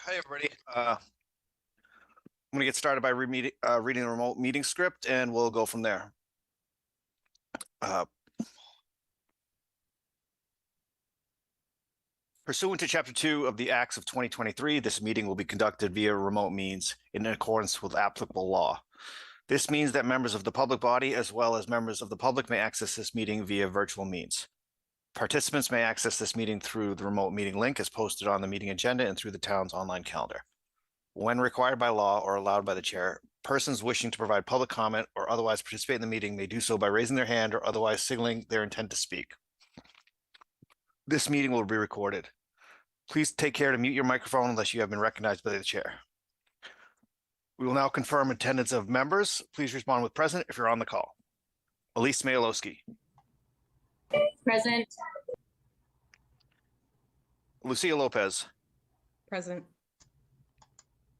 Hi, everybody. I'm going to get started by reading the remote meeting script, and we'll go from there. Pursuant to Chapter 2 of the Acts of 2023, this meeting will be conducted via remote means in accordance with applicable law. This means that members of the public body, as well as members of the public, may access this meeting via virtual means. Participants may access this meeting through the remote meeting link as posted on the meeting agenda and through the town's online calendar. When required by law or allowed by the chair, persons wishing to provide public comment or otherwise participate in the meeting may do so by raising their hand or otherwise signaling their intent to speak. This meeting will be recorded. Please take care to mute your microphone unless you have been recognized by the chair. We will now confirm attendance of members. Please respond with present if you're on the call. Elise Mayalowski. Present. Lucia Lopez. Present.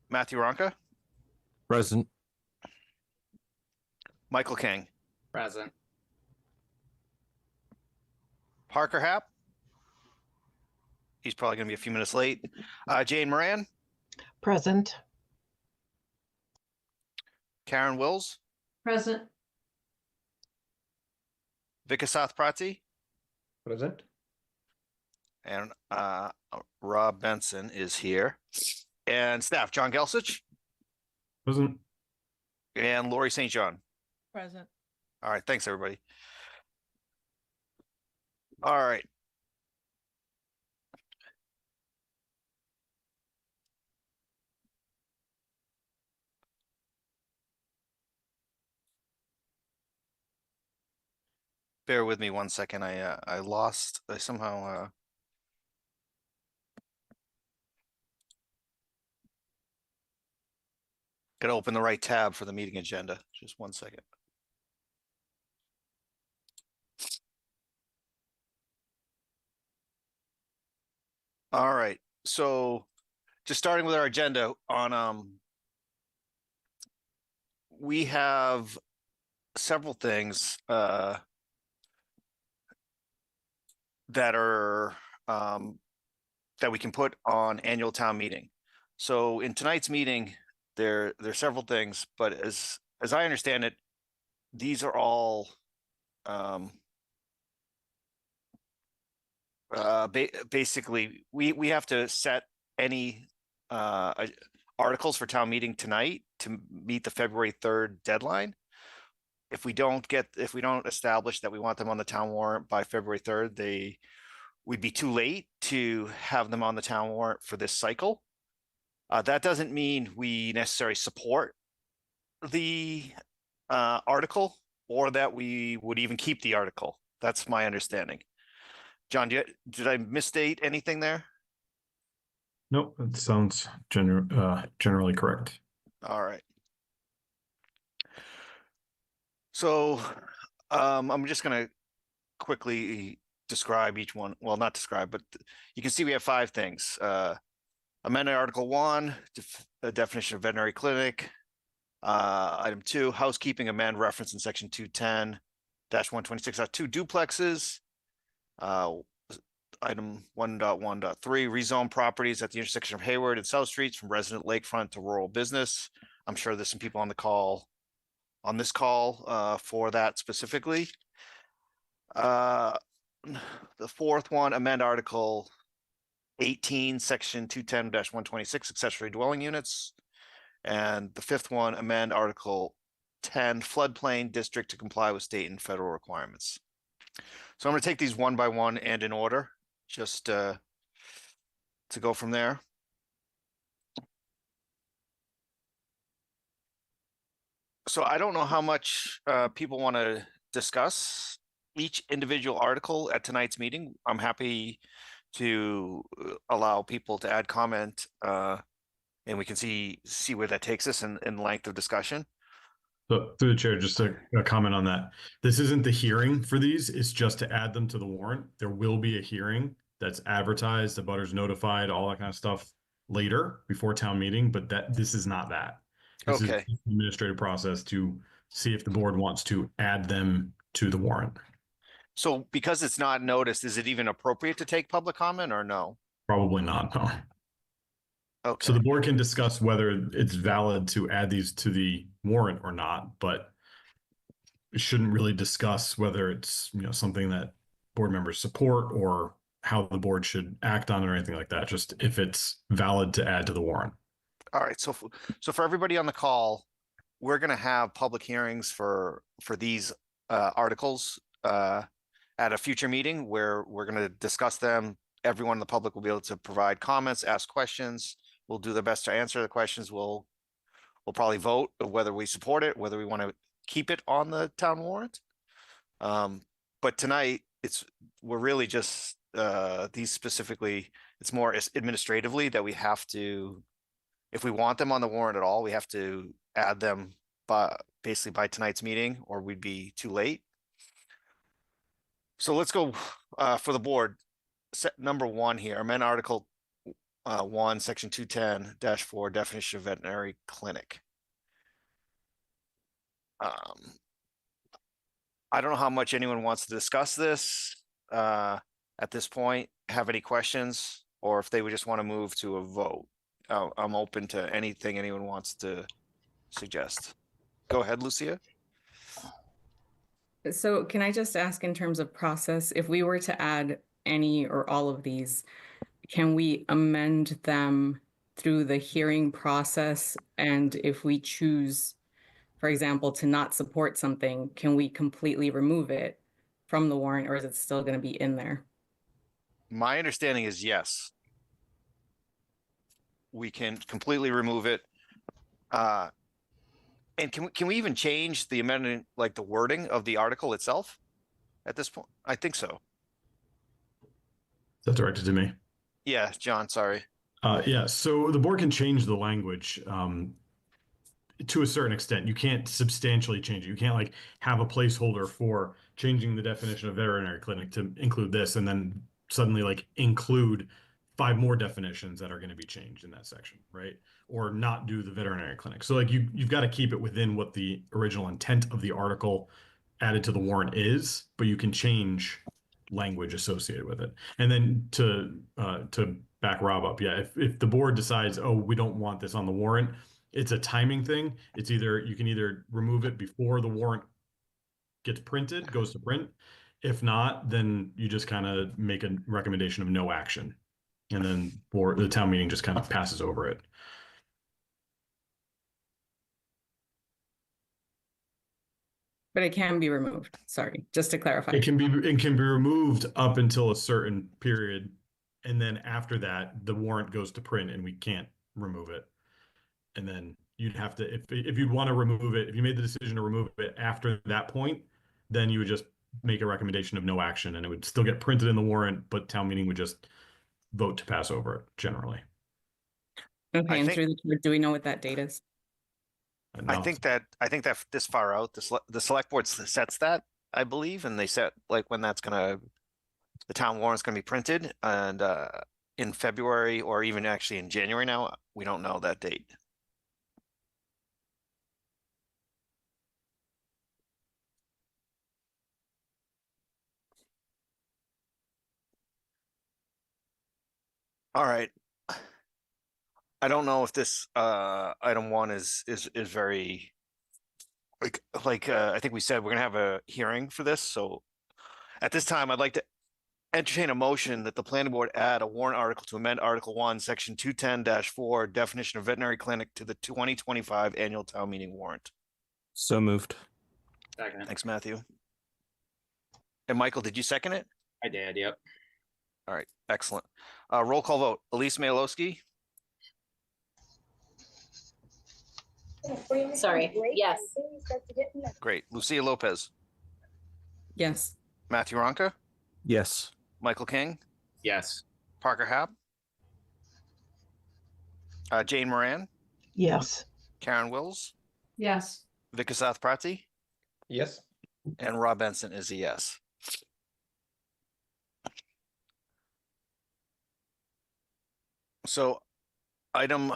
Matthew Ronca. Present. Michael King. Present. Parker Happ. He's probably going to be a few minutes late. Jane Moran. Present. Karen Wills. Present. Vikasath Prati. Present. And Rob Benson is here. And staff, John Gelsich. Present. And Lori St. John. Present. All right, thanks, everybody. All right. Bear with me one second. I somehow got to open the right tab for the meeting agenda. Just one second. All right. So just starting with our agenda on we have several things that are that we can put on annual town meeting. So in tonight's meeting, there's several things, but as I understand it, these are all basically we have to set any articles for town meeting tonight to meet the February 3rd deadline. If we don't establish that we want them on the town warrant by February 3rd, we'd be too late to have them on the town warrant for this cycle. That doesn't mean we necessarily support the article or that we would even keep the article. That's my understanding. John, did I misstate anything there? Nope, it sounds generally correct. All right. So I'm just going to quickly describe each one. Well, not describe, but you can see we have 5 things. Amend Article 1, the definition of veterinary clinic. Item 2, housekeeping, amend reference in section 210-126.2 duplexes. Item 1.1.3, rezone properties at the intersection of Hayward and South Streets from resident lakefront to rural business. I'm sure there's some people on this call for that specifically. The 4th one, amend Article 18, section 210-126, accessory dwelling units. And the 5th one, amend Article 10, floodplain district to comply with state and federal requirements. So I'm going to take these one by one and in order, just to go from there. So I don't know how much people want to discuss each individual article at tonight's meeting. I'm happy to allow people to add comment and we can see where that takes us in length of discussion. So through the chair, just a comment on that. This isn't the hearing for these, it's just to add them to the warrant. There will be a hearing that's advertised, the butters notified, all that kind of stuff later before town meeting, but this is not that. This is Okay. the administrative process to see if the board wants to add them to the warrant. So because it's not noticed, is it even appropriate to take public comment or no? Probably not, no. So Okay, the board can discuss whether it's valid to add these to the warrant or not, but it shouldn't really discuss whether it's, something that board members support or how the board should act on it or anything like that. Just if it's valid to add to the warrant. all right. So for everybody on the call, we're gonna have public hearings for these articles at a future meeting where we're gonna discuss them. Everyone in the public will be able to provide comments, ask questions. We'll do the best to answer the questions. We'll probably vote whether we support it, whether we want to keep it on the town warrant. But tonight we're really just these specifically, it's more administratively that we have to, if we want them on the warrant at all, we have to add them basically by tonight's meeting, or we'd be too late. So let's go for the board. Set number 1 here, amend Article 1, Section 210-4, definition of veterinary clinic. I don't know how much anyone wants to discuss this at this point, have any questions, or if they would just want to move to a vote. I'm open to anything anyone wants to suggest. Go ahead, Lucia. So can I just ask in terms of process, if we were to add any or all of these, can we amend them through the hearing process? And if we choose, for example, to not support something, can we completely remove it from the warrant, or is it still going to be in there? My understanding is yes. We can completely remove it. And can we even change the amendment, like the wording of the article itself at this point? I think so. That's directed to me. Yeah, John, sorry. Yeah, so the board can change the language to a certain extent. You can't substantially change it. You can't like have a placeholder for changing the definition of veterinary clinic to include this and then suddenly like include 5 more definitions that are going to be changed in that section, right? Or not do the veterinary clinic. So like you've got to keep it within what the original intent of the article added to the warrant is, but you can change language associated with it. And then to back Rob up, yeah, if the board decides, oh, we don't want this on the warrant, it's a timing thing. It's either you can either remove it before the warrant gets printed, goes to print. If not, then you just kind of make a recommendation of no action. And then for the town meeting just kind of passes over it. But it can be removed. Sorry, just to clarify. It can be removed up until a certain period, and then after that, the warrant goes to print, and we can't remove it. And then you'd have to, if you'd want to remove it, if you made the decision to remove it after that point, then you would just make a recommendation of no action, and it would still get printed in the warrant, but town meeting would just vote to pass over it generally. Okay, and think- through the chair, do we know what that date is? I think that this far out, the select board sets that, I believe, and they set like when that's the town warrant's gonna be printed, and in February or even actually in January now, we don't know that date. All right. I don't know if this item 1 is very like I think we said we're gonna have a hearing for this, so at this time I'd like to entertain a motion that the planning board add a warrant article to amend Article 1, Section 210-4, definition of veterinary clinic to the 2025 annual town meeting warrant. So moved. Second. Thanks, Matthew. And Michael, did you second it? I did, yep. All right, excellent. Roll call vote. Elise Malowski, Sorry, yes. great. Lucia Lopez, Yes. Matthew Ronca, Yes. Michael King, Yes. Parker Hab, Jane Moran, Yes. Karen Wills, Yes. Vikasath Prati, Yes. and Rob Benson is a yes. So item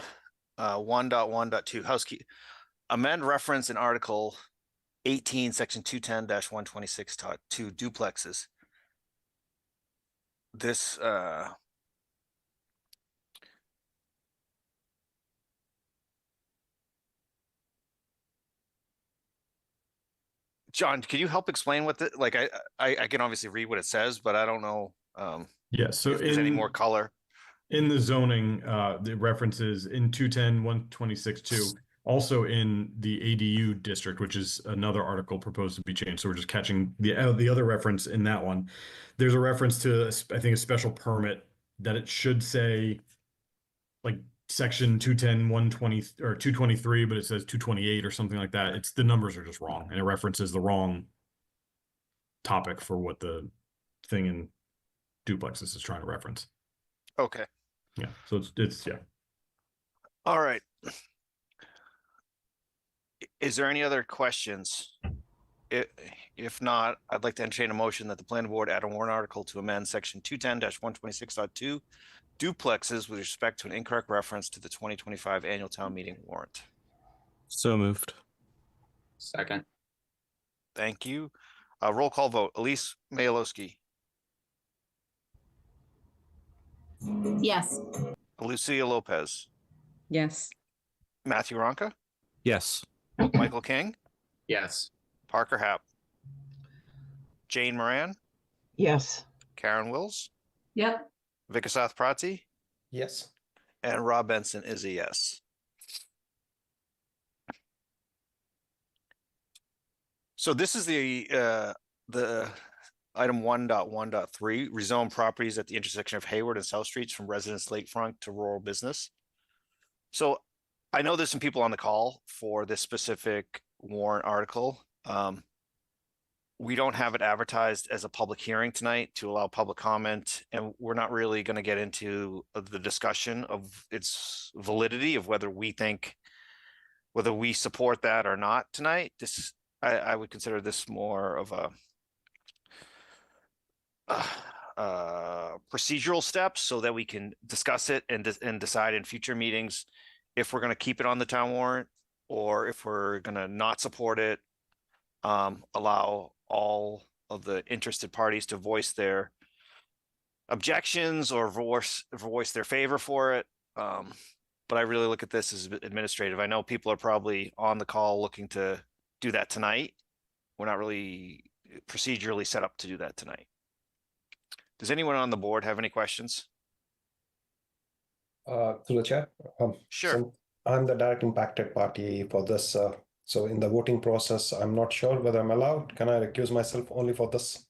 1.1.2 housekeeping, amend reference in Article 18, Section 210-126 to duplexes. This John, can you help explain what the, like, I can obviously read what it says, but I don't know, Yeah, so if there's any more in color. the zoning, the references in 210, 126.2, also in the ADU district, which is another article proposed to be changed. So we're just catching the other reference in that one. There's a reference to, I think, a special permit that it should say like section 210, 120 or 223, but it says 228 or something like that. It's the numbers are just wrong, and it references the wrong topic for what the thing in duplexes is trying to reference. Okay, Yeah, so it's yeah. all right. Is there any other questions? If not, I'd like to entertain a motion that the planning board add a warrant article to amend section 210-126.2 duplexes with respect to an incorrect reference to the 2025 annual town meeting warrant. So moved. Second. Thank you. Roll call vote. Elise Mayalowski, Yes. Lucia Lopez, Yes. Matthew Ronca, Yes. Michael King, Yes. Parker Hap, Jane Moran, Yes. Karen Wills, Yep. Vikasath Prati, Yes. and Rob Benson is a yes. So this is the item 1.1.3, rezone properties at the intersection of Hayward and South Streets from residence lakefront to rural business. So I know there's some people on the call for this specific warrant article. We don't have it advertised as a public hearing tonight to allow public comment, and we're not really going to get into the discussion of its validity of whether we support that or not tonight. I would consider this more of a procedural steps so that we can discuss it and decide in future meetings if we're going to keep it on the town warrant or if we're going to not support it. Allow all of the interested parties to voice their objections or voice their favor for it. But I really look at this as administrative. I know people are probably on the call looking to do that tonight. We're not really procedurally set up to do that tonight. Does anyone on the board have any questions? Through the chair. Sure. So I'm the direct impacted party for this. So in the voting process, I'm not sure whether I'm allowed. Can I recuse myself only for this?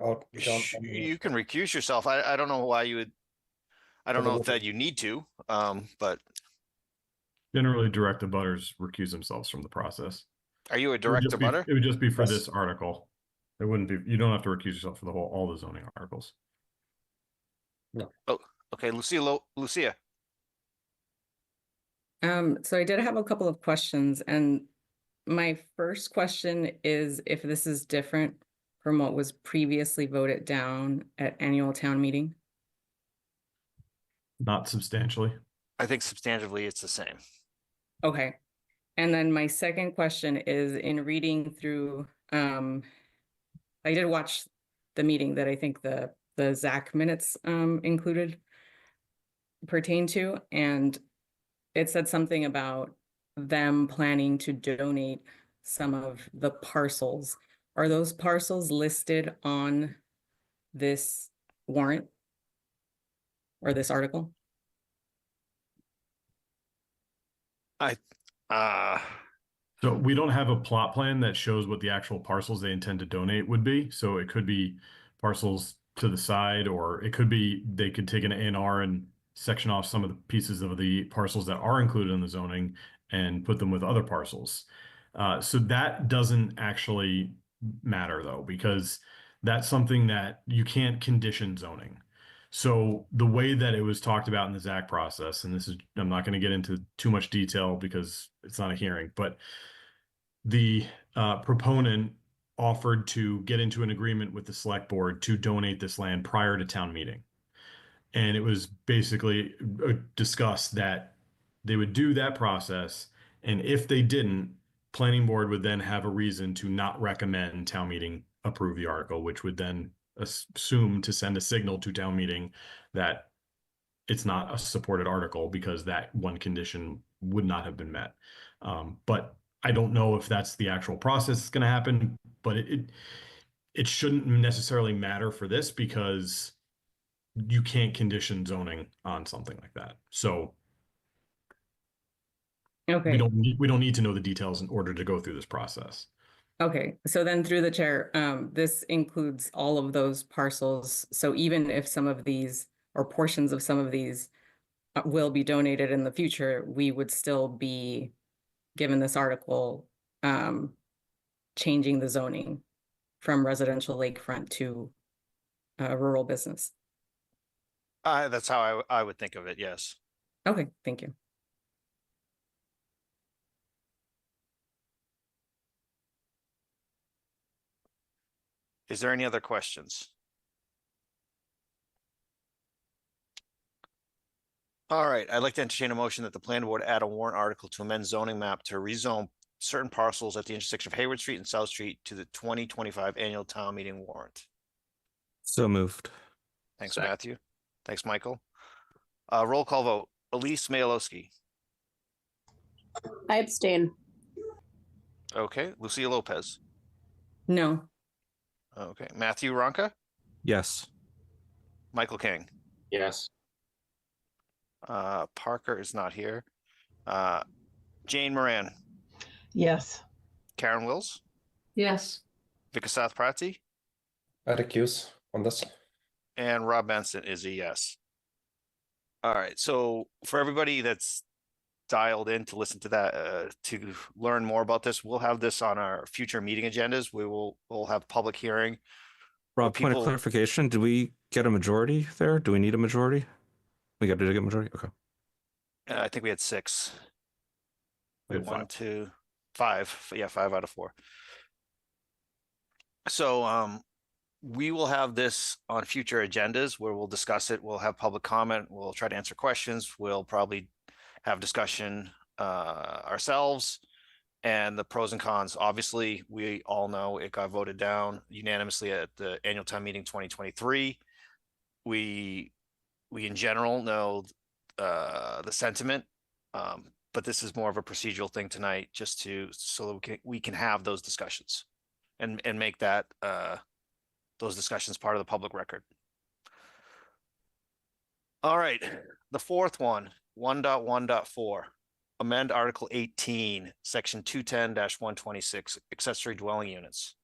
Or John, You can recuse yourself. I don't know why you would. I don't For the know if voting. that you need to, but Generally, direct abutters recuse themselves from the process. are you a It would direct just be- abutter? It would just be for Yes. this article. It wouldn't be, you don't have to recuse yourself for all the zoning articles. Okay, Lucia. So I did have a couple of questions, and my first question is if this is different from what was previously voted down at annual town meeting. Not substantially. I think substantively it's the same. Okay. And then my second question is in reading through, I did watch the meeting that I think the Zach minutes included pertain to, and it said something about them planning to donate some of the parcels. Are those parcels listed on this warrant or this article? So we don't have a plot plan that shows what the actual parcels they intend to donate would be. So it could be parcels to the side, or it could be they could take an A&R and section off some of the pieces of the parcels that are included in the zoning and put them with other parcels. So that doesn't actually matter though, because that's something that you can't condition zoning. So the way that it was talked about in the ZAC process, and this is, I'm not going to get into too much detail because it's not a hearing, but the proponent offered to get into an agreement with the select board to donate this land prior to town meeting. And it was basically discussed that they would do that process. And if they didn't, planning board would then have a reason to not recommend town meeting approve the article, which would then assume to send a signal to town meeting that it's not a supported article because that one condition would not have been met. But I don't know if that's the actual process that's going to happen, but it shouldn't necessarily matter for this because you can't condition zoning on something like that. So Okay. we don't need to know the details in order to go through this process. Okay, so then through the chair, this includes all of those parcels. So even if some of these or portions of some of these will be donated in the future, we would still be, given this article, changing the zoning from residential lakefront to rural business. That's how I would think of it, yes. Okay, thank you. Is there any other questions? All right, I'd like to entertain a motion that the planning board add a warrant article to amend zoning map to rezone certain parcels at the intersection of Hayward Street and South Street to the 2025 annual town meeting warrant. So moved. Thanks, Second. Matthew. Thanks, Michael. Roll call vote. Elise Mayalowski. I abstain. Okay. Lucia Lopez. No. Okay. Matthew Ronca. Yes. Michael King. Yes. Parker is not here. Jane Moran. Yes. Karen Wills. Yes. Vikasath Prati. I recuse on this. And Rob Benson is a yes. All right. So for everybody that's dialed in to listen to that, to learn more about this, we'll have this on our future meeting agendas. We'll have public hearing. Rob, point of people- clarification. Do we get a majority there? Do we need a majority? We got to get a majority? Okay. I think we had 6. We had 1, five. 2, 5. Yeah, 5 out of 4. So we will have this on future agendas where we'll discuss it. We'll have public comment. We'll try to answer questions. We'll probably have discussion ourselves and the pros and cons. Obviously, we all know it got voted down unanimously at the annual town meeting 2023. We in general know the sentiment, but this is more of a procedural thing tonight, just so that we can have those discussions and make that those discussions part of the public record. All right, the fourth one, 1.1.4, amend Article 18, Section 210-126, accessory dwelling units.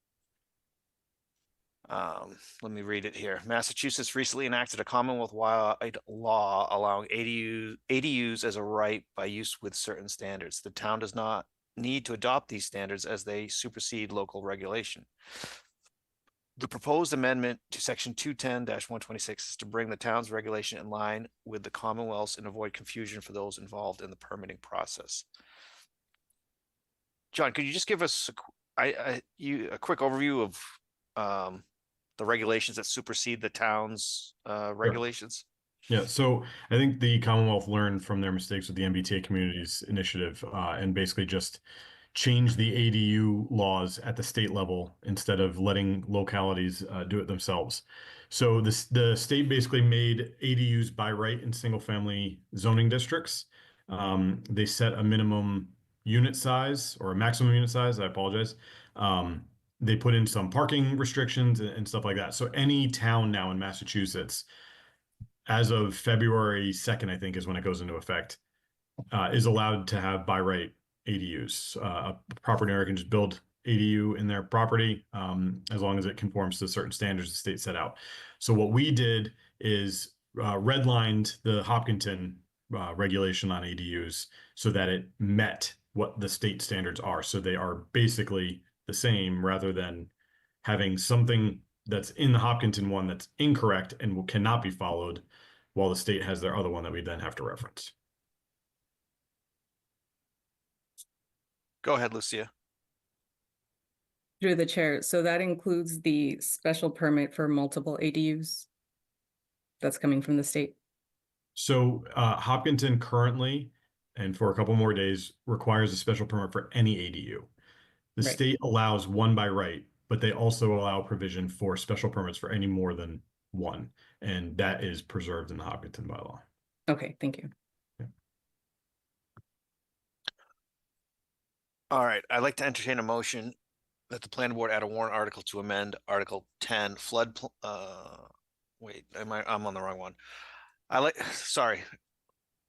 Let me read it here. Massachusetts recently enacted a Commonwealth-wide law allowing ADUs as a right by use with certain standards. The town does not need to adopt these standards as they supersede local regulation. The proposed amendment to Section 210-126 is to bring the town's regulation in line with the Commonwealth's and avoid confusion for those involved in the permitting process. John, could you just give us a quick overview of the regulations that supersede the town's regulations? Yeah, so I think the Commonwealth learned from their mistakes with the MBTA Communities Initiative and basically just change the ADU laws at the state level instead of letting localities do it themselves. So the state basically made ADUs by right in single family zoning districts. They set a minimum unit size or a maximum unit size, I apologize. They put in some parking restrictions and stuff like that. So any town now in Massachusetts, as of February 2nd, I think is when it goes into effect, is allowed to have by right ADUs. A property owner can just build ADU in their property as long as it conforms to certain standards the state set out. So what we did is redlined the Hopkinton regulation on ADUs so that it met what the state standards are. So they are basically the same rather than having something that's in the Hopkinton one that's incorrect and cannot be followed while the state has their other one that we then have to reference. Go ahead, Lucia. Through the chair. So that includes the special permit for multiple ADUs that's coming from the state. So Hopkinton currently, and for a couple more days, requires a special permit for any ADU. The Right. state allows one by right, but they also allow provision for special permits for any more than one. And that is preserved in the Hopkinton bylaw. Okay, thank you. All right, I'd like to entertain a motion that the planning board add a warrant article to amend Article 10 wait, I'm on the wrong one. Sorry,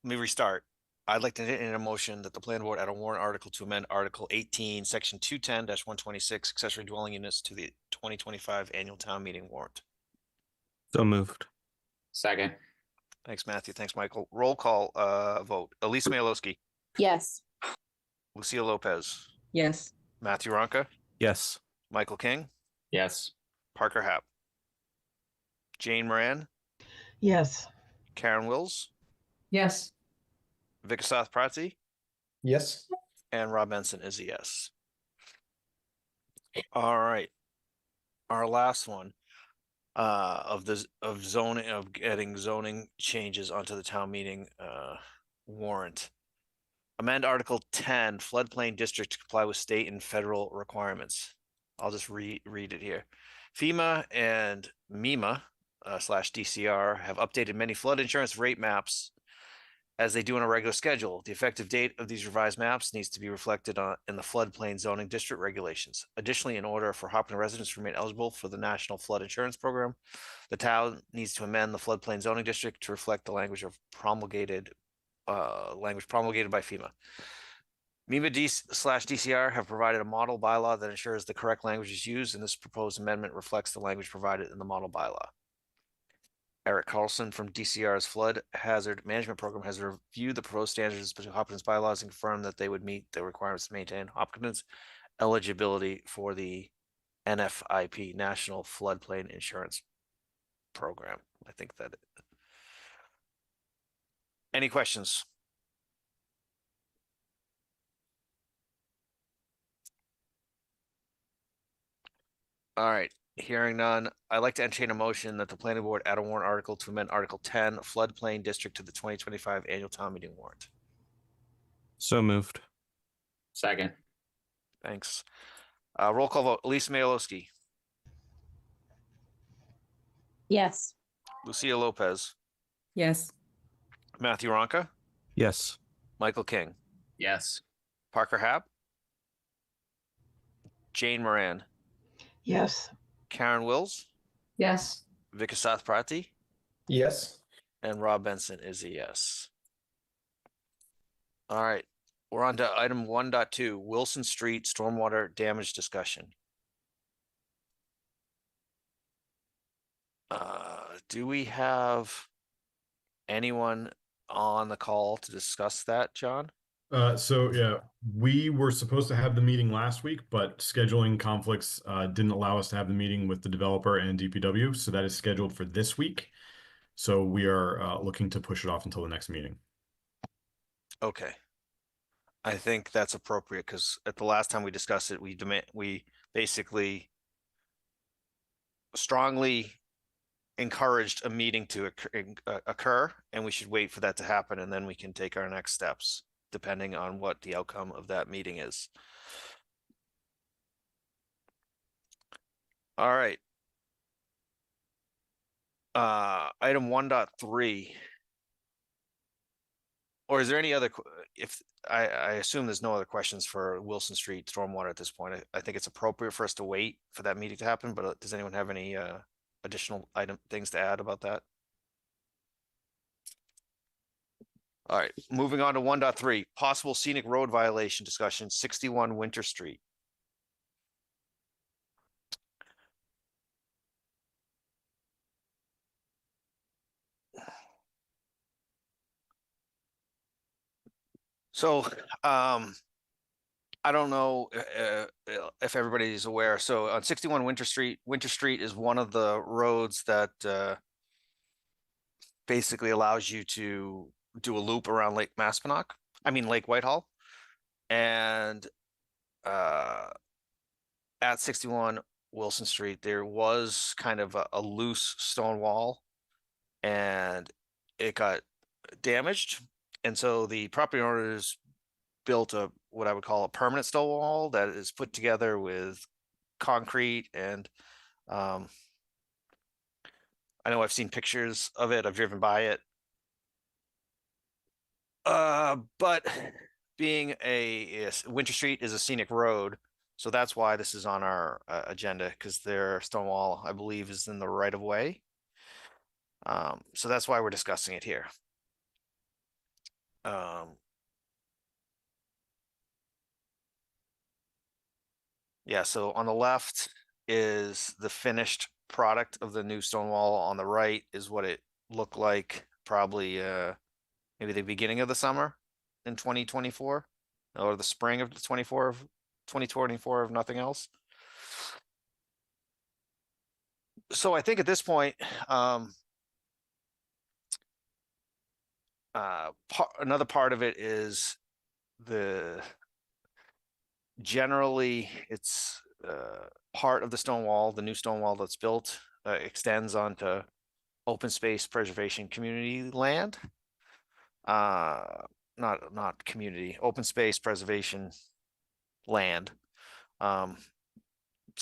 let me restart. I'd like to entertain a motion that the planning board add a warrant article to amend Article 18, Section 210-126 accessory dwelling units to the 2025 annual town meeting warrant. So moved. Second. Thanks, Matthew. Thanks, Michael. Roll call vote. Elise Maialowski, Yes. Lucia Lopez, Yes. Matthew Ronka, Yes. Michael King, Yes. Parker Hap, Jane Moran, Yes. Karen Wills, Yes. Vikasath Prati, Yes. and Rob Benson is a yes. All right. Our last one of getting zoning changes onto the town meeting warrant. Amend Article 10 floodplain district to comply with state and federal requirements. I'll just read it here. FEMA and MEMA slash DCR have updated many flood insurance rate maps as they do on a regular schedule. The effective date of these revised maps needs to be reflected in the floodplain zoning district regulations. Additionally, in order for Hopkins residents to remain eligible for the National Flood Insurance Program, the town needs to amend the floodplain zoning district to reflect the language promulgated by FEMA. MEMA/DCR have provided a model bylaw that ensures the correct language is used, and this proposed amendment reflects the language provided in the model bylaw. Eric Carlson from DCR's Flood Hazard Management Program has reviewed the proposed standards between Hopkins bylaws and confirmed that they would meet the requirements to maintain Hopkins eligibility for the NFIP, National Floodplain Insurance Program. I think that. Any questions? All right. Hearing none, I'd like to entertain a motion that the planning board add a warrant article to amend Article 10 floodplain district to the 2025 annual town meeting warrant. So moved. Second. Thanks. Roll call vote. Elise Maialowski, Yes. Lucia Lopez, Yes. Matthew Ronka, Yes. Michael King, Yes. Parker Hap, Jane Moran, Yes. Karen Wills, Yes. Vikasath Prati, Yes. and Rob Benson is a yes. All right. We're on to item 1.2, Wilson Street stormwater damage discussion. Do we have anyone on the call to discuss that, John? So yeah, we were supposed to have the meeting last week, but scheduling conflicts didn't allow us to have the meeting with the developer and DPW. So that is scheduled for this week. So we are looking to push it off until the next meeting. Okay. I think that's appropriate because at the last time we discussed it, we basically strongly encouraged a meeting to occur, and we should wait for that to happen, and then we can take our next steps depending on what the outcome of that meeting is. All right. Item 1.3. Or is there any other, if I assume there's no other questions for Wilson Street stormwater at this point. I think it's appropriate for us to wait for that meeting to happen, but does anyone have any additional things to add about that? All right, moving on to 1.3, possible scenic road violation discussion, 61 Winter Street. So, I don't know if everybody's aware. So on 61 Winter Street is one of the roads that basically allows you to do a loop around Lake Whitehall. And at 61 Wilson Street, there was kind of a loose stone wall and it got damaged. And so the property owners built what I would call a permanent stone wall that is put together with concrete. And I know I've seen pictures of it. I've driven by it. But being Winter Street is a scenic road, so that's why this is on our agenda, because their stone wall, I believe, is in the right of way. So that's why we're discussing it here. Yeah, so on the left is the finished product of the new stone wall. On the right is what it looked like probably maybe the beginning of the summer in 2024 or the spring of 2024 if nothing else. So I think at this point, another part of it is generally it's part of the stone wall, the new stone wall that's built extends onto open space preservation community land. Not community, open space preservation land. So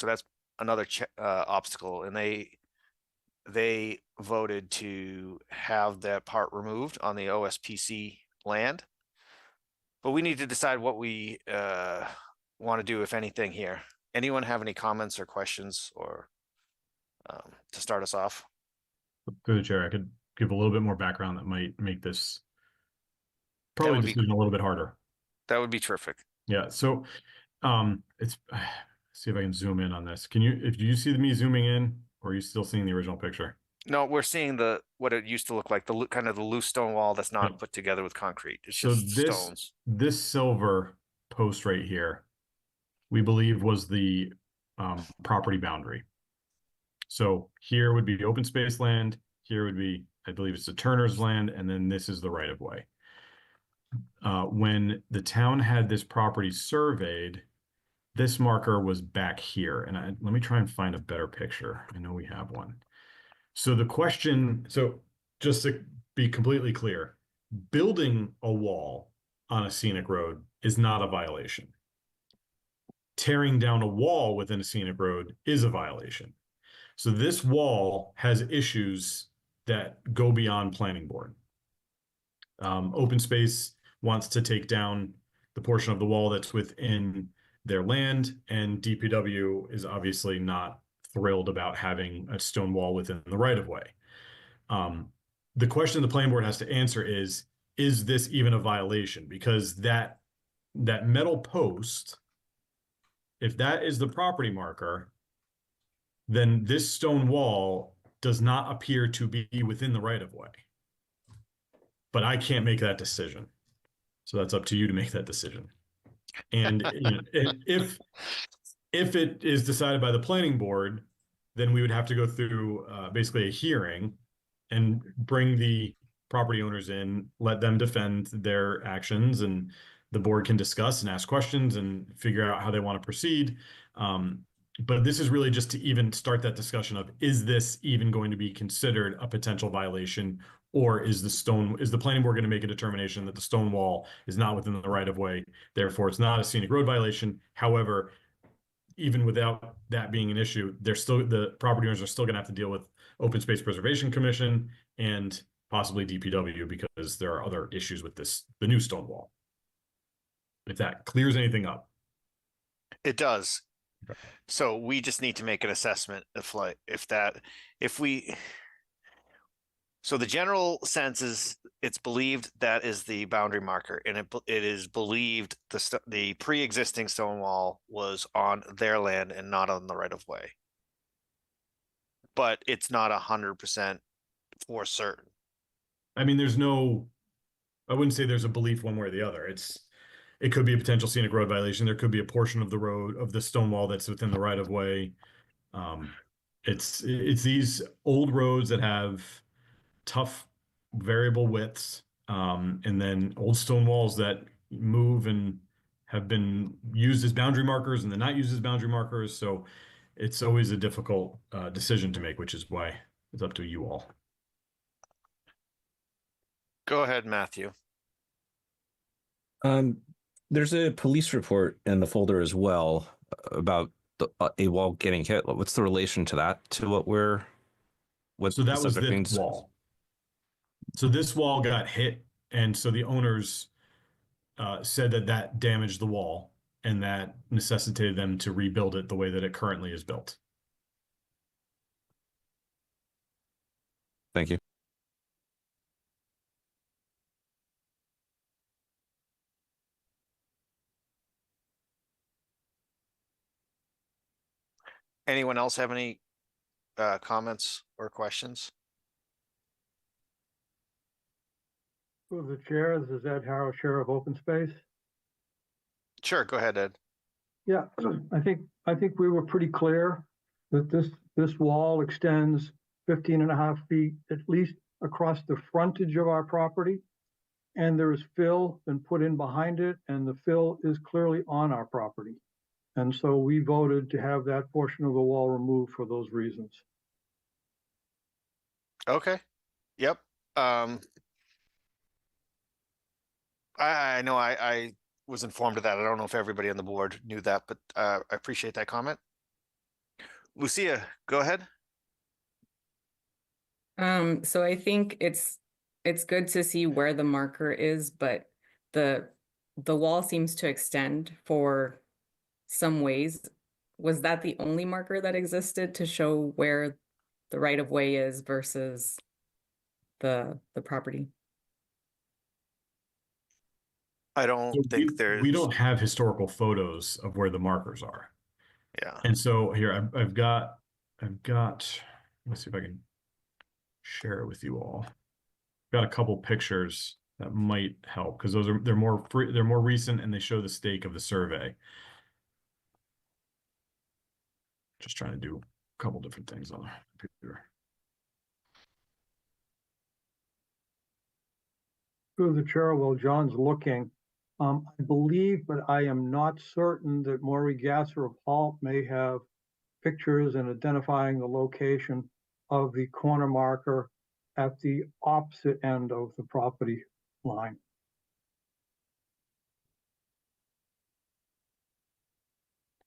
that's another obstacle, and they voted to have that part removed on the OSPC land. But we need to decide what we want to do, if anything, here. Anyone have any comments or questions or to start us off? Through the chair, I could give a little bit more background that might make this probably would be- decision a little bit harder. That would be terrific. Yeah, so it's see if I can zoom in on this. Can you, if you see me zooming in, or are you still seeing the original picture? No, we're seeing what it used to look like, the kind of the loose stone wall that's not Yeah. put together with concrete. It's So just stones. this silver post right here, we believe was the property boundary. So here would be open space land. Here would be, I believe it's the Turner's land, and then this is the right of way. When the town had this property surveyed, this marker was back here. And let me try and find a better picture. I know we have one. So the question, so just to be completely clear, building a wall on a scenic road is not a violation. Tearing down a wall within a scenic road is a violation. So this wall has issues that go beyond planning board. Open space wants to take down the portion of the wall that's within their land, and DPW is obviously not thrilled about having a stone wall within the right of way. The question the planning board has to answer is this even a violation? Because that metal post, if that is the property marker, then this stone wall does not appear to be within the right of way. But I can't make that decision. So that's up to you to make that decision. And you know, if it is decided by the planning board, then we would have to go through basically a hearing and bring the property owners in, let them defend their actions, and the board can discuss and ask questions and figure out how they want to proceed. But this is really just to even start that discussion of, is this even going to be considered a potential violation, or is the planning board going to make a determination that the stone wall is not within the right of way, therefore it's not a scenic road violation? However, even without that being an issue, the property owners are still going to have to deal with Open Space Preservation Commission and possibly DPW, because there are other issues with the new stone wall. If that clears anything up. It does. Okay. So we just need to make an assessment so the general sense is it's believed that is the boundary marker, and it is believed the pre-existing stone wall was on their land and not on the right of way. But it's not 100% for certain. I mean, I wouldn't say there's a belief one way or the other. It could be a potential scenic road violation. There could be a portion of the road of the stone wall that's within the right of way. It's these old roads that have tough variable widths, and then old stone walls that move and have been used as boundary markers and then not used as boundary markers. So it's always a difficult decision to make, which is why it's up to you all. Go ahead, Matthew. There's a police report in the folder as well about a wall getting hit. What's the relation to that to what So that the was subject this means? wall. So this wall got hit, and so the owners said that that damaged the wall and that necessitated them to rebuild it the way that it currently is built. Thank you. Anyone else have any comments or questions? Through the chair, this is Ed Harrow, Chair of Open Space. Sure, go ahead, Ed. Yeah, I think we were pretty clear that this wall extends 15.5 feet at least across the frontage of our property. And there is fill been put in behind it, and the fill is clearly on our property. And so we voted to have that portion of the wall removed for those reasons. Okay. Yep. I know I was informed of that. I don't know if everybody on the board knew that, but I appreciate that comment. Lucia, go ahead. So I think it's good to see where the marker is, but the wall seems to extend for some ways. Was that the only marker that existed to show where the right of way is versus the property? I don't So think we don't have historical photos of where the markers are. Yeah. And so here I've got, let's see if I can share it with you all. Got a couple pictures that might help because they're more recent and they show the stake of the survey. Just trying to do a couple different things on the computer. Through the chair, while John's looking, I believe, but I am not certain that Maury Gasser of Halt may have pictures and identifying the location of the corner marker at the opposite end of the property line.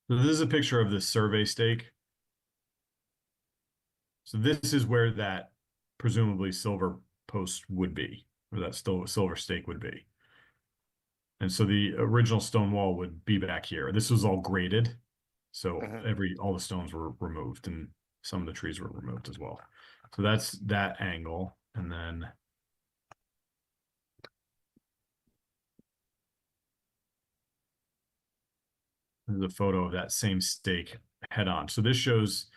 So this is a picture of the survey stake. So this is where that presumably silver post would be, or that silver stake would be. And so the original stone wall would be back here. This was all graded. So all the stones were removed and some of the trees were removed as well. So that's that angle. And then there's a photo of that same stake head on. So this shows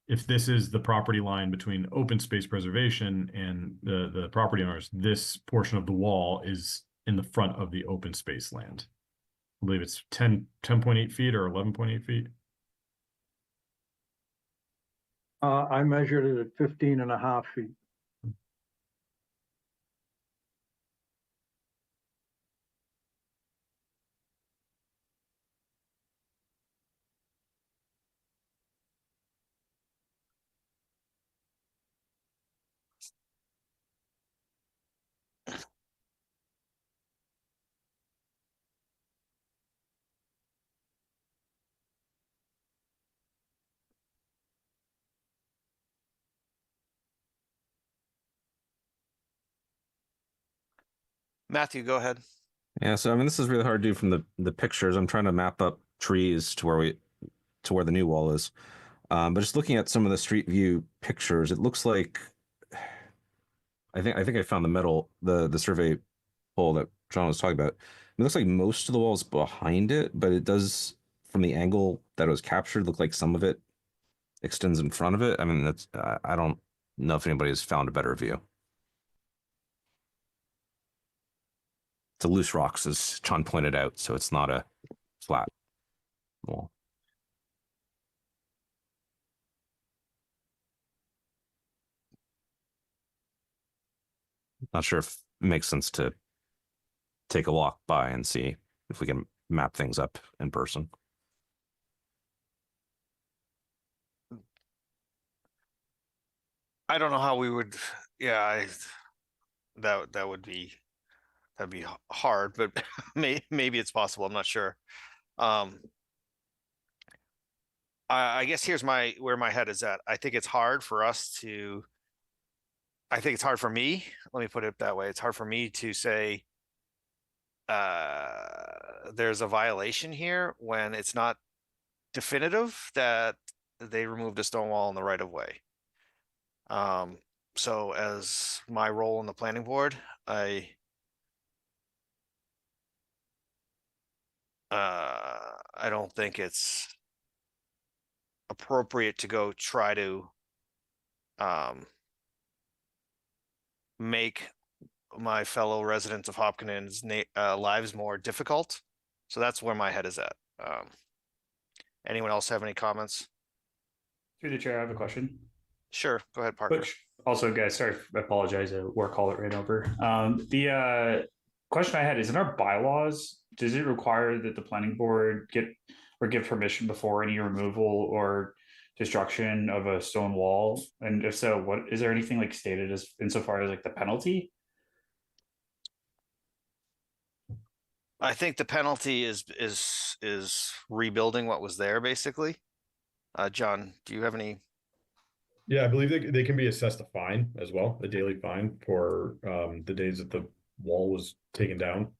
if this is the property line between open space preservation and the property owners, this portion of the wall is in the front of the open space land. I believe it's 10.8 feet or 11.8 feet. I measured it at 15.5 feet. Matthew, go ahead. Yeah, so I mean, this is really hard to do from the pictures. I'm trying to map up trees to where the new wall is. But just looking at some of the street view pictures, it looks like I think I found the survey hole that John was talking about. It looks like most of the wall is behind it, but it does, from the angle that it was captured, look like some of it extends in front of it. I mean, that's I don't know if anybody has found a better view. It's a loose rocks, as John pointed out, so it's not a flat wall. Not sure if it makes sense to take a walk by and see if we can map things up in person. I don't know how we would, yeah, that'd be hard, but maybe it's possible. I'm not sure. I guess here's where my head is at. I think it's hard for me, let me put it that way. It's hard for me to say, there's a violation here when it's not definitive that they removed a stone wall in the right of way. So as my role in the planning board, I don't think it's appropriate to go try to make my fellow residents of Hopkins lives more difficult. So that's where my head is at. Anyone else have any comments? Through the chair, I have a question. Sure, go ahead, Parker. Which also, guys, sorry, I apologize. I work call it right over. The question I had is, in our bylaws, does it require that the planning board give permission before any removal or destruction of a stone wall? And if so, what is there anything like stated as insofar as like the penalty? I think the penalty is rebuilding what was there, basically. John, do you have any? Yeah, I believe they can be assessed a fine as well, a daily fine for the days that the wall was taken down.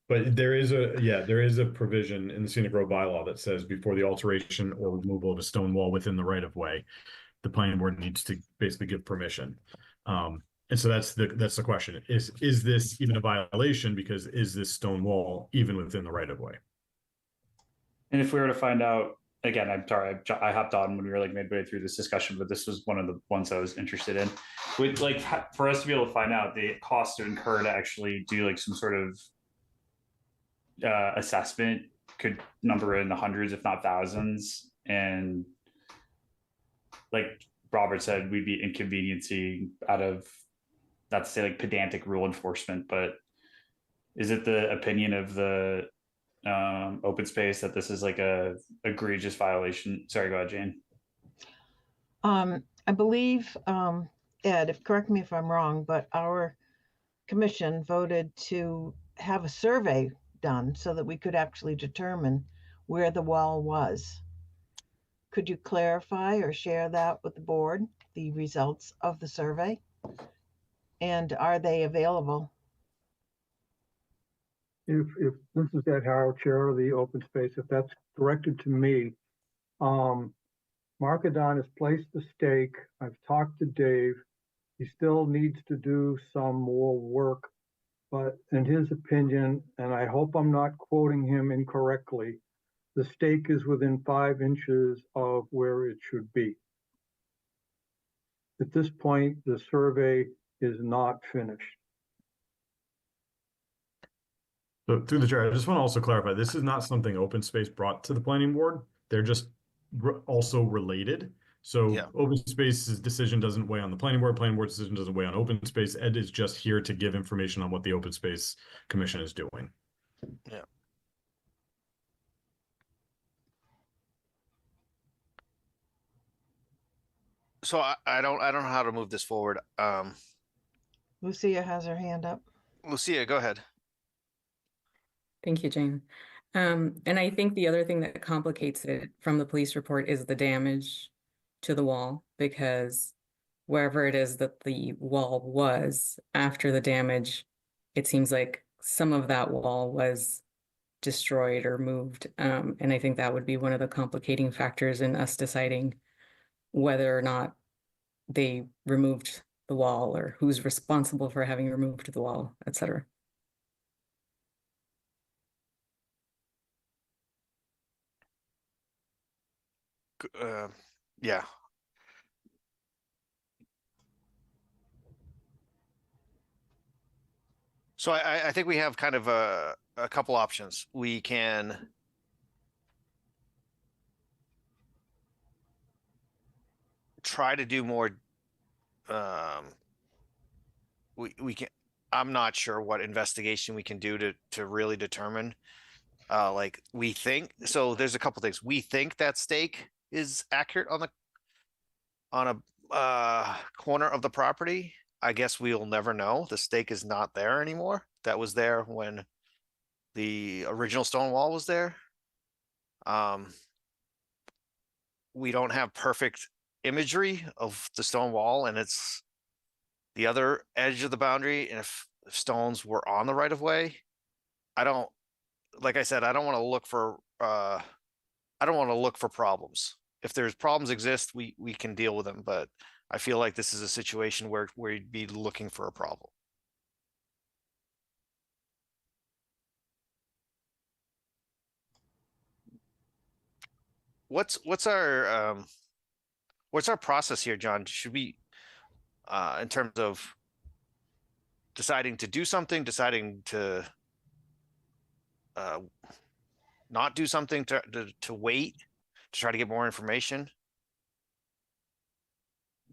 But there is a provision in the Scenic Road bylaw that says before the alteration or removal of a stone wall within the right of way, the planning board needs to basically give permission. And so that's the question. Is this even a violation? Because is this stone wall even within the right of way? And if we were to find out, again, I'm sorry, I hopped on when we were like midway through this discussion, but this was one of the ones I was interested in. With like for us to be able to find out the cost to incur to actually do like some sort of assessment could number in the hundreds, if not thousands. And like Robert said, we'd be inconveniencing out of, not to say like pedantic rule enforcement, but is it the opinion of the open space that this is like a egregious violation? Sorry, go ahead, Jane. I believe, Ed, correct me if I'm wrong, but our commission voted to have a survey done so that we could actually determine where the wall was. Could you clarify or share that with the board, the results of the survey? And are they available? If this is Ed Harrow, Chair of the Open Space, if that's directed to me, Mark Adon has placed the stake. I've talked to Dave. He still needs to do some more work, but in his opinion, and I hope I'm not quoting him incorrectly, the stake is within 5 inches of where it should be. At this point, the survey is not finished. So through the chair, I just want to also clarify, this is not something open space brought to the planning board. They're just also related. So Yeah. open space's decision doesn't weigh on the planning board's decision doesn't weigh on open space. Ed is just here to give information on what the open space commission is doing. Yeah. So I don't know how to move this forward. Lucia has her hand up. Lucia, go ahead. Thank you, Jane. And I think the other thing that complicates it from the police report is the damage to the wall, because wherever it is that the wall was after the damage, it seems like some of that wall was destroyed or moved. And I think that would be one of the complicating factors in us deciding whether or not they removed the wall or who's responsible for having removed the wall, et cetera. Yeah. So I think we have kind of a couple options. We can try to do more. We can. I'm not sure what investigation we can do to really determine. Like we think. So there's a couple things. We think that stake is accurate on a corner of the property. I guess we'll never know. The stake is not there anymore. That was there when the original stone wall was there. We don't have perfect imagery of the stone wall, and it's the other edge of the boundary. And if stones were on the right of way, I don't, like I said, I don't want to look for, I don't want to look for problems. If there's problems exist, we can deal with them, but I feel like this is a situation where you'd be looking for a problem. What's our process here, John? Should we, in terms of deciding to do something, deciding to not do something, to wait, to try to get more information?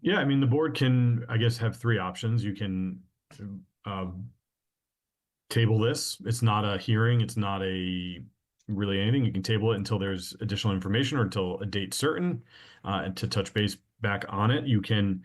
Yeah, I mean, the board can, I guess, have three options. You can table this. It's not a hearing. It's not a really anything. You can table it until there's additional information or until a date certain, and to touch base back on it. You can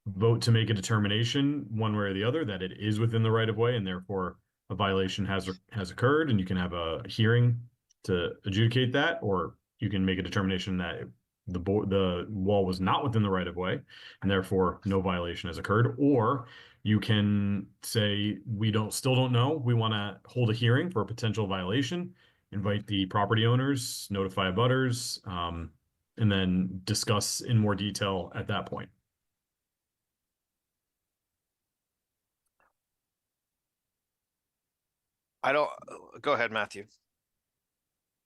vote to make a determination one way or the other that it is within the right of way and therefore a violation has occurred, and you can have a hearing to adjudicate that, or you can make a determination that the wall was not within the right of way and therefore no violation has occurred. Or you can say we still don't know, we want to hold a hearing for a potential violation, invite the property owners, notify abutters, and then discuss in more detail at that point. I don't, go ahead, Matthew.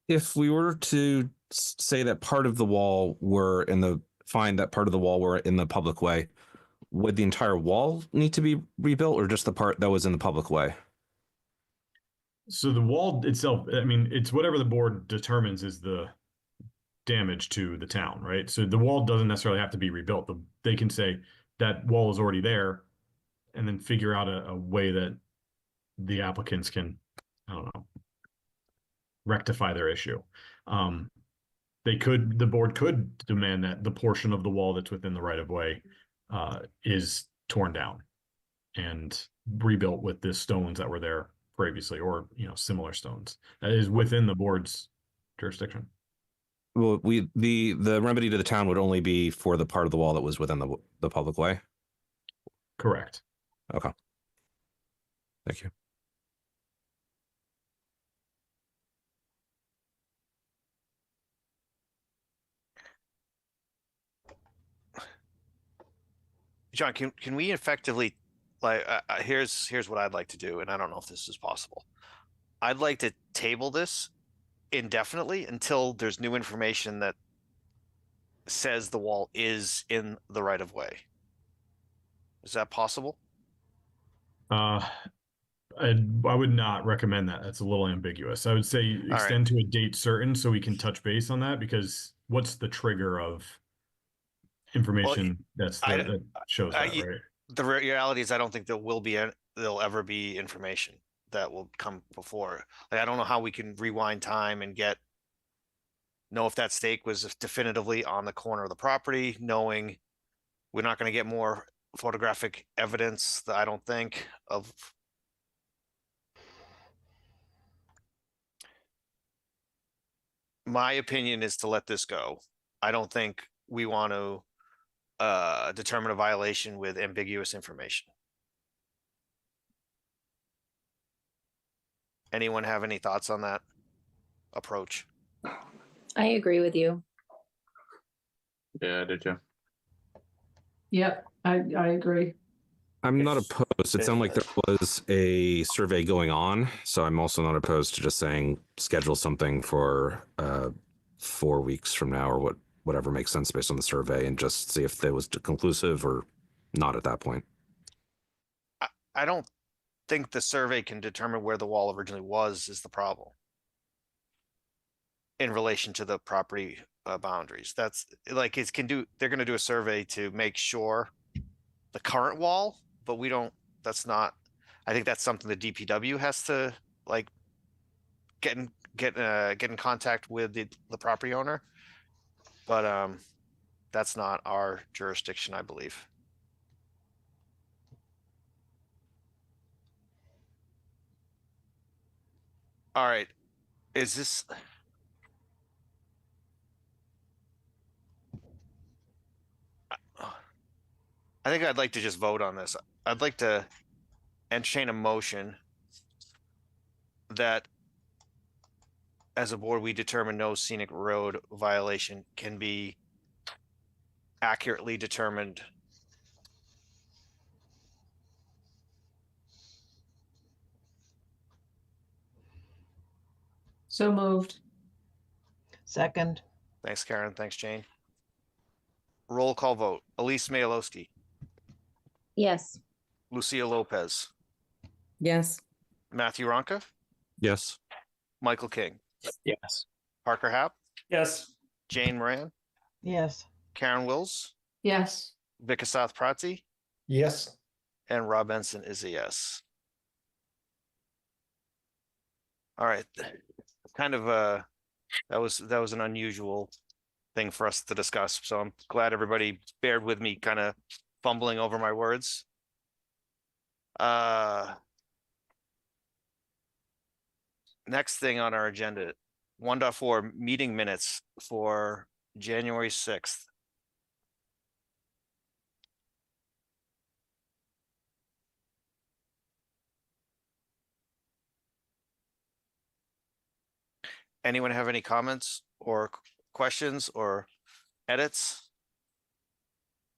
If we were to say that part of the wall find that part of the wall were in the public way, would the entire wall need to be rebuilt or just the part that was in the public way? So the wall itself, I mean, it's whatever the board determines is the damage to the town, right? So the wall doesn't necessarily have to be rebuilt. They can say that wall is already there and then figure out a way that the applicants can, I don't know, rectify their issue. The board could demand that the portion of the wall that's within the right of way is torn down and rebuilt with the stones that were there previously, or similar stones. That is within the board's jurisdiction. Well, the remedy to the town would only be for the part of the wall that was within the public way. Correct. Okay. Thank you. John, can we effectively, like, here's what I'd like to do, and I don't know if this is possible. I'd like to table this indefinitely until there's new information that says the wall is in the right of way. Is that possible? I would not recommend that. That's a little ambiguous. I would say extend to a date certain so we can touch base on that, because what's the trigger of information that shows that, right? The reality is I don't think there'll ever be information that will come before. Like, I don't know how we can rewind time and know if that stake was definitively on the corner of the property, knowing we're not going to get more photographic evidence that I don't think of. My opinion is to let this go. I don't think we want to determine a violation with ambiguous information. Anyone have any thoughts on that approach? I agree with you. Yeah, did you? Yep, I agree. I'm not opposed. It sounded like there was a survey going on, so I'm also not opposed to just saying schedule something for 4 weeks from now, or whatever makes sense based on the survey, and just see if that was conclusive or not at that point. I don't think the survey can determine where the wall originally was is the problem in relation to the property boundaries. That's like, they're going to do a survey to make sure the current wall, but I think that's something the DPW has to like get in contact with the property owner. But that's not our jurisdiction, I believe. All right. Is this? I think I'd like to just vote on this. I'd like to entertain a motion that as a board, we determine no scenic road violation can be accurately determined. So moved. Second, Thanks, Karen. Thanks, Jane. Roll call vote. Elise Mayalowski, Yes. Lucia Lopez, Yes. Matthew Ronka, Yes. Michael King, Yes. Parker Hap, Yes. Jane Moran, yes. Karen Wills, Yes. Vikasath Pratzi, Yes. and Rob Benson is a yes. All right, kind of that was an unusual thing for us to discuss, so I'm glad everybody bared with me kind of fumbling over my words. Next thing on our agenda, 1.4 meeting minutes for January 6th. Anyone have any comments or questions or edits?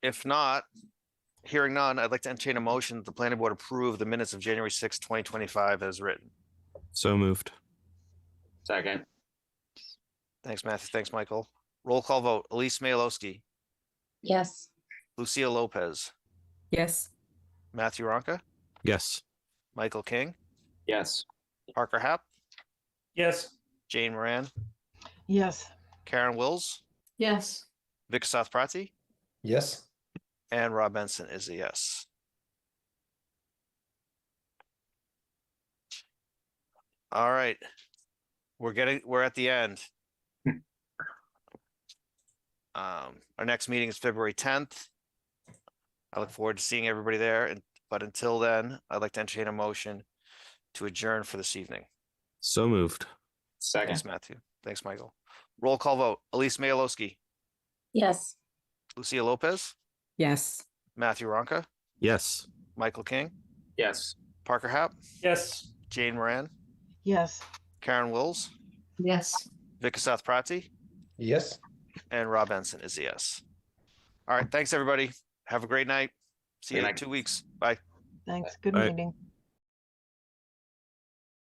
If not, hearing none, I'd like to entertain a motion that the planning board approve the minutes of January 6th, 2025 as written. So moved. Second. Thanks, Matthew. Thanks, Michael. Roll call vote. Elise Mayalowski, Yes. Lucia Lopez, Yes. Matthew Ronka, Yes. Michael King, Yes. Parker Hap, Yes. Jane Moran, Yes, Karen Wills, Yes. Vikasath Pratzi, Yes. and Rob Benson is a yes. All right. We're at the end. Our next meeting is February 10th. I look forward to seeing everybody there, but until then, I'd like to entertain a motion to adjourn for this evening. So moved. Second. Thanks, Matthew. Thanks, Michael. Roll call vote. Elise Mayalowski, Yes. Lucia Lopez, Yes. Matthew Ronka, Yes. Michael King, Yes. Parker Hap, Yes. Jane Moran, yes. Karen Wills, Yes. Vikasath Pratzi, Yes. and Rob Benson is a yes. All right. Thanks, everybody. Have a great night. See you Good in night. 2 weeks. Bye. Thanks. Good Bye. meeting.